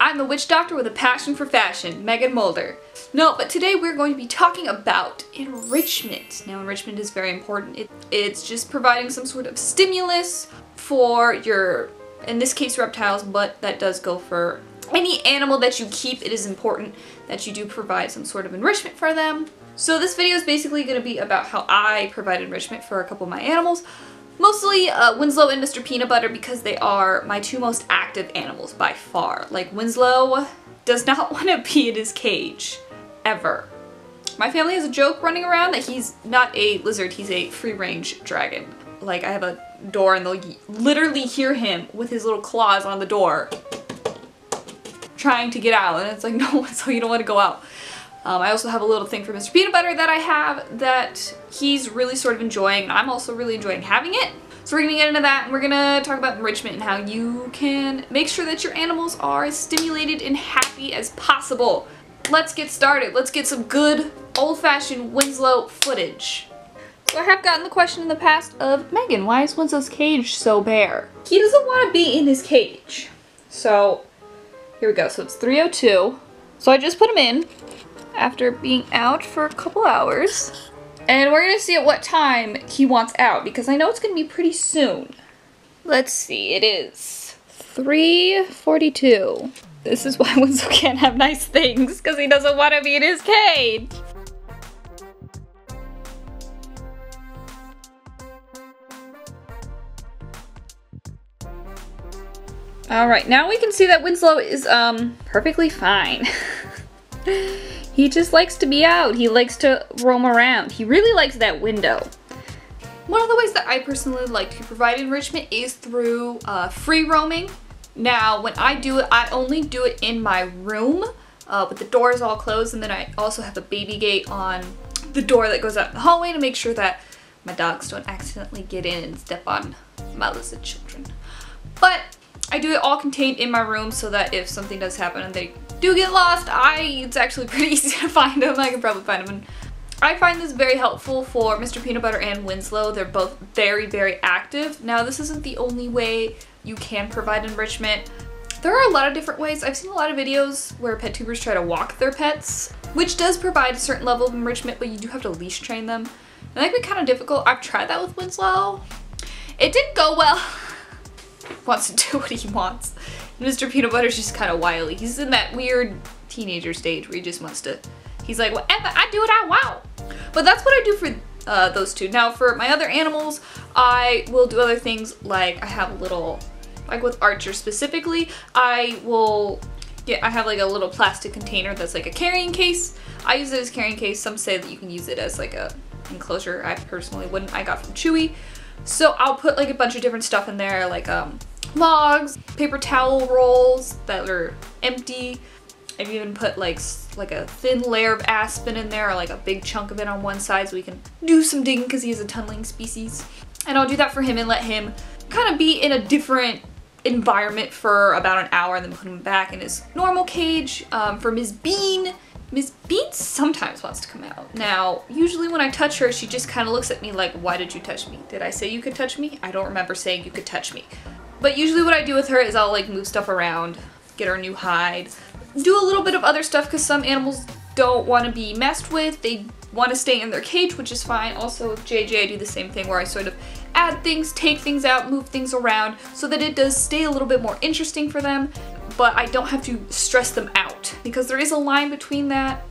I'm the witch doctor with a passion for fashion, Megan Mulder. No, but today we're going to be talking about enrichment. Now, enrichment is very important. It's just providing some sort of stimulus for your, in this case, reptiles, but that does go for any animal that you keep. It is important that you do provide some sort of enrichment for them. So this video is basically going to be about how I provide enrichment for a couple of my animals. Mostly Winslow and Mr. Peanut Butter, because they are my two most active animals by far. Like, Winslow does not want to be in his cage, ever. My family has a joke running around that he's not a lizard, he's a free-range dragon. Like, I have a door and they'll literally hear him with his little claws on the door trying to get out, and it's like, no, so you don't want to go out. I also have a little thing for Mr. Peanut Butter that I have that he's really sort of enjoying, and I'm also really enjoying having it. So we're gonna get into that, and we're gonna talk about enrichment and how you can make sure that your animals are as stimulated and happy as possible. Let's get started. Let's get some good old-fashioned Winslow footage. So I have gotten the question in the past of, Megan, why is Winslow's cage so bare? He doesn't want to be in his cage. So here we go. So it's 3:02. So I just put him in after being out for a couple hours. And we're gonna see at what time he wants out, because I know it's gonna be pretty soon. Let's see, it is 3:42. This is why Winslow can't have nice things, because he doesn't want to be in his cage. Alright, now we can see that Winslow is perfectly fine. He just likes to be out. He likes to roam around. He really likes that window. One of the ways that I personally like to provide enrichment is through free roaming. Now, when I do it, I only do it in my room with the doors all closed, and then I also have a baby gate on the door that goes out in the hallway to make sure that my dogs don't accidentally get in and step on my lizard children. But I do it all contained in my room so that if something does happen and they do get lost, it's actually pretty easy to find them. I can probably find them. And I find this very helpful for Mr. Peanut Butter and Winslow. They're both very, very active. Now, this isn't the only way you can provide enrichment. There are a lot of different ways. I've seen a lot of videos where pet tubers try to walk their pets, which does provide a certain level of enrichment, but you do have to leash train them. And that can be kind of difficult. I've tried that with Winslow. It didn't go well. Wants to do what he wants. Mr. Peanut Butter's just kind of wily. He's in that weird teenager stage where he just wants to, he's like, whatever, I do what I want. But that's what I do for those two. Now for my other animals, I will do other things, like I have a little, like with Archer specifically, I have like a little plastic container that's like a carrying case. I use it as a carrying case. Some say that you can use it as like a enclosure. I personally wouldn't. I got from Chewy. So I'll put like a bunch of different stuff in there, like logs, paper towel rolls that are empty. I've even put like a thin layer of aspen in there, or like a big chunk of it on one side so we can do some digging, because he is a tunneling species. And I'll do that for him and let him kind of be in a different environment for about an hour, and then put him back in his normal cage. For Ms. Bean, Ms. Bean sometimes wants to come out. Now, usually when I touch her, she just kind of looks at me like, why did you touch me? Did I say you could touch me? I don't remember saying you could touch me. But usually what I do with her is I'll like move stuff around, get her a new hide, do a little bit of other stuff, because some animals don't want to be messed with. They want to stay in their cage, which is fine. Also with JJ, I do the same thing where I sort of add things, take things out, move things around so that it does stay a little bit more interesting for them, but I don't have to stress them out, because there is a line between that.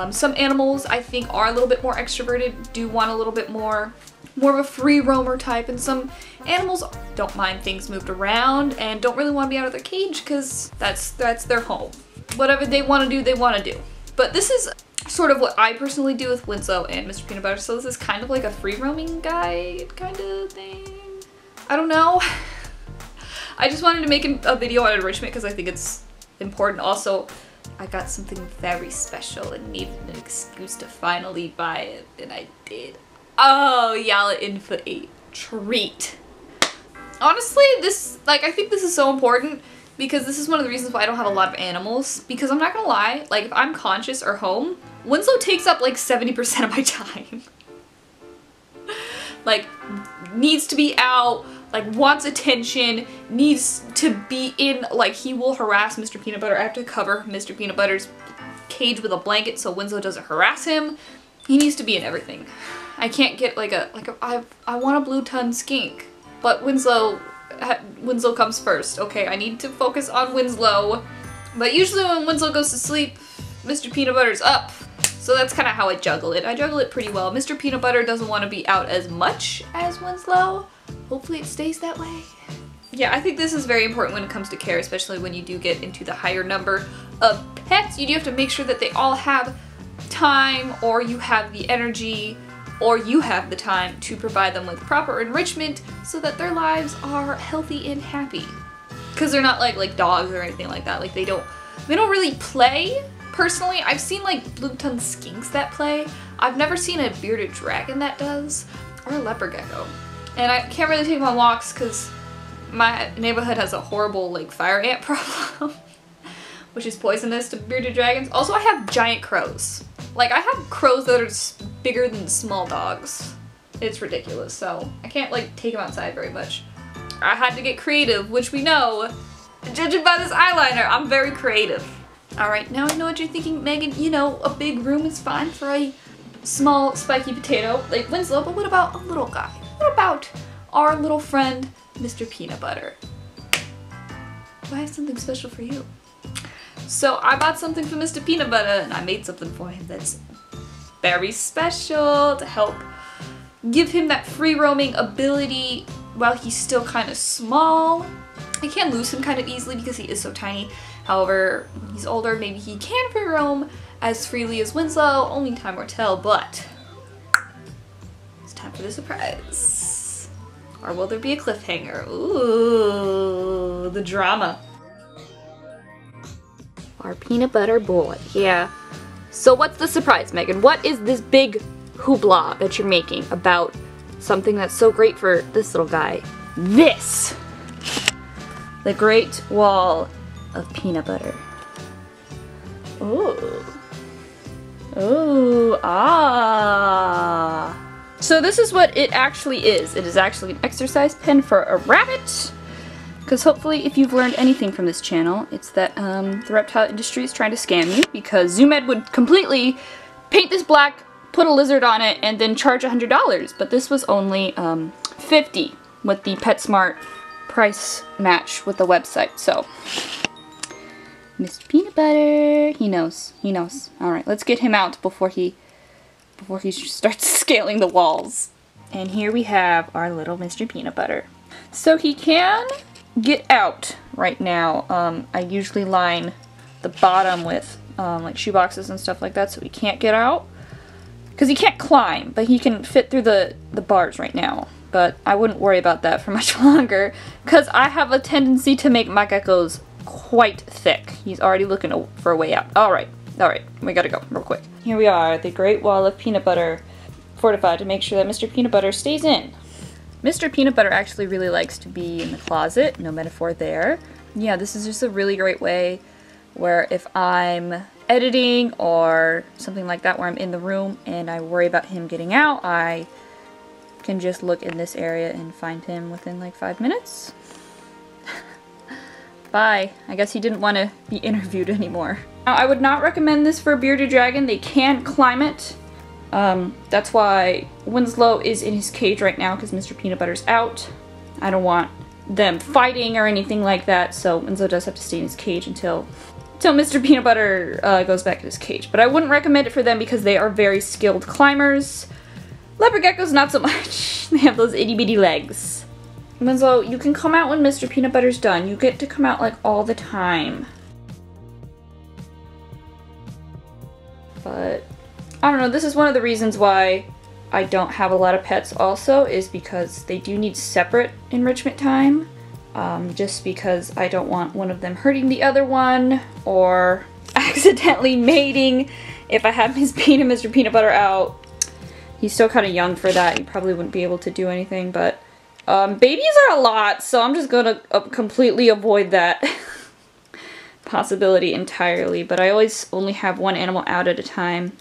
Some animals I think are a little bit more extroverted, do want a little bit more of a free roamer type, and some animals don't mind things moved around and don't really want to be out of their cage, because that's their home. Whatever they want to do, they want to do. But this is sort of what I personally do with Winslow and Mr. Peanut Butter, so this is kind of like a free roaming guide kind of thing. I don't know. I just wanted to make a video on enrichment because I think it's important. Also, I got something very special and needed an excuse to finally buy it, and I did. Oh, y'all are in for a treat. Honestly, I think this is so important, because this is one of the reasons why I don't have a lot of animals, because I'm not gonna lie, like if I'm conscious or home, Winslow takes up like 70% of my time. Like, needs to be out, like wants attention, needs to be in, like he will harass Mr. Peanut Butter. I have to cover Mr. Peanut Butter's cage with a blanket so Winslow doesn't harass him. He needs to be in everything. I can't get I want a blue tongue skink, but Winslow comes first. Okay, I need to focus on Winslow, but usually when Winslow goes to sleep, Mr. Peanut Butter's up. So that's kind of how I juggle it. I juggle it pretty well. Mr. Peanut Butter doesn't want to be out as much as Winslow. Hopefully it stays that way. Yeah, I think this is very important when it comes to care, especially when you do get into the higher number of pets. You do have to make sure that they all have time, or you have the energy, or you have the time to provide them with proper enrichment so that their lives are healthy and happy. Because they're not like dogs or anything like that. Like they don't really play. Personally, I've seen like blue-tongued skinks that play. I've never seen a bearded dragon that does, or a leopard gecko. And I can't really take them on walks because my neighborhood has a horrible like fire ant problem, which is poisonous to bearded dragons. Also, I have giant crows. Like I have crows that are bigger than small dogs. It's ridiculous, so I can't like take them outside very much. I had to get creative, which we know, judging by this eyeliner, I'm very creative. Alright, now I know what you're thinking, Megan. You know, a big room is fine for a small spiky potato like Winslow, but what about a little guy? What about our little friend, Mr. Peanut Butter? Do I have something special for you? So I bought something for Mr. Peanut Butter, and I made something for him that's very special to help give him that free roaming ability while he's still kind of small. I can lose him kind of easily because he is so tiny. However, when he's older, maybe he can free roam as freely as Winslow. Only time will tell, but it's time for the surprise. Or will there be a cliffhanger? Ooh, the drama. Our peanut butter boy, yeah. So what's the surprise, Megan? What is this big hoopla that you're making about something that's so great for this little guy? This! The Great Wall of Peanut Butter. Ooh. Ooh, ah. So this is what it actually is. It is actually an exercise pen for a rabbit. Because hopefully if you've learned anything from this channel, it's that the reptile industry is trying to scam you, because Zoo Med would completely paint this black, put a lizard on it, and then charge $100. But this was only $50 with the PetSmart price match with the website. So Mr. Peanut Butter, he knows. Alright, let's get him out before he starts scaling the walls. And here we have our little Mr. Peanut Butter. So he can get out right now. I usually line the bottom with like shoe boxes and stuff like that so he can't get out. Because he can't climb, but he can fit through the bars right now. But I wouldn't worry about that for much longer, because I have a tendency to make my geckos quite thick. He's already looking for a way out. Alright, we gotta go real quick. Here we are, the Great Wall of Peanut Butter, fortified to make sure that Mr. Peanut Butter stays in. Mr. Peanut Butter actually really likes to be in the closet, no metaphor there. Yeah, this is just a really great way where if I'm editing or something like that where I'm in the room and I worry about him getting out, I can just look in this area and find him within like 5 minutes. Bye. I guess he didn't want to be interviewed anymore. Now, I would not recommend this for a bearded dragon. They can climb it. That's why Winslow is in his cage right now, because Mr. Peanut Butter's out. I don't want them fighting or anything like that, so Winslow does have to stay in his cage until Mr. Peanut Butter goes back in his cage. But I wouldn't recommend it for them because they are very skilled climbers. Leopard geckos, not so much. They have those itty bitty legs. Winslow, you can come out when Mr. Peanut Butter's done. You get to come out like all the time. But I don't know, this is one of the reasons why I don't have a lot of pets also, is because they do need separate enrichment time. Just because I don't want one of them hurting the other one or accidentally mating if I have Miss Bean and Mr. Peanut Butter out. He's still kind of young for that. He probably wouldn't be able to do anything, but babies are a lot, so I'm just gonna completely avoid that possibility entirely. But I always only have one animal out at a time,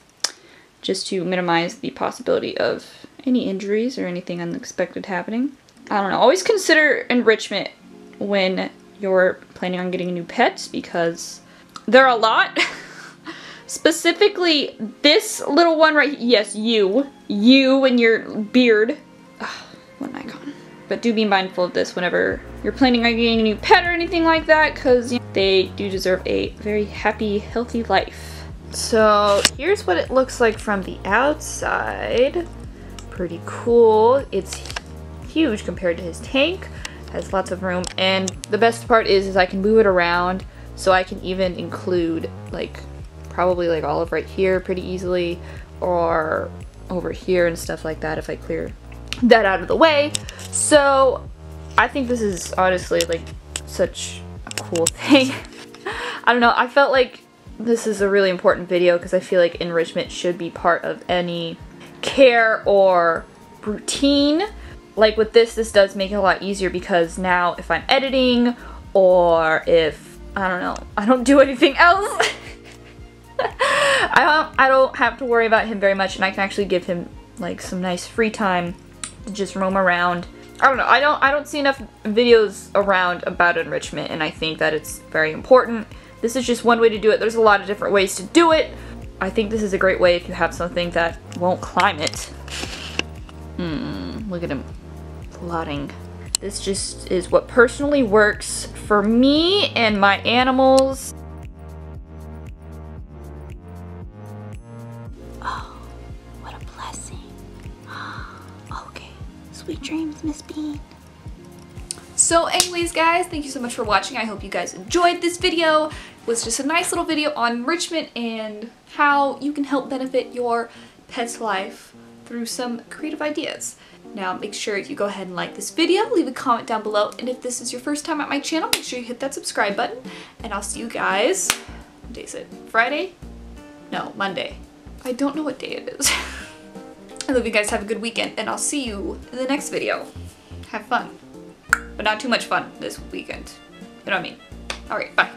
just to minimize the possibility of any injuries or anything unexpected happening. I don't know, always consider enrichment when you're planning on getting a new pet because there are a lot. Specifically, this little one right here. Yes, you and your beard. Ugh, what an icon. But do be mindful of this whenever you're planning on getting a new pet or anything like that, because they do deserve a very happy, healthy life. So here's what it looks like from the outside. Pretty cool. It's huge compared to his tank. Has lots of room, and the best part is I can move it around, so I can even include like probably like olive right here pretty easily, or over here and stuff like that if I clear that out of the way. So I think this is honestly like such a cool thing. I don't know, I felt like this is a really important video because I feel like enrichment should be part of any care or routine. Like with this does make it a lot easier because now if I'm editing or if, I don't know, I don't do anything else, I don't have to worry about him very much, and I can actually give him like some nice free time to just roam around. I don't know, I don't see enough videos around about enrichment, and I think that it's very important. This is just one way to do it. There's a lot of different ways to do it. I think this is a great way if you have something that won't climb it. Look at him plotting. This just is what personally works for me and my animals. Oh, what a blessing. Okay, sweet dreams, Miss Bean. So anyways guys, thank you so much for watching. I hope you guys enjoyed this video. It was just a nice little video on enrichment and how you can help benefit your pet's life through some creative ideas. Now make sure you go ahead and like this video, leave a comment down below, and if this is your first time at my channel, make sure you hit that subscribe button, and I'll see you guys, what day is it? Friday? No, Monday. I don't know what day it is. I hope you guys have a good weekend, and I'll see you in the next video. Have fun. But not too much fun this weekend. You know what I mean? Alright, bye.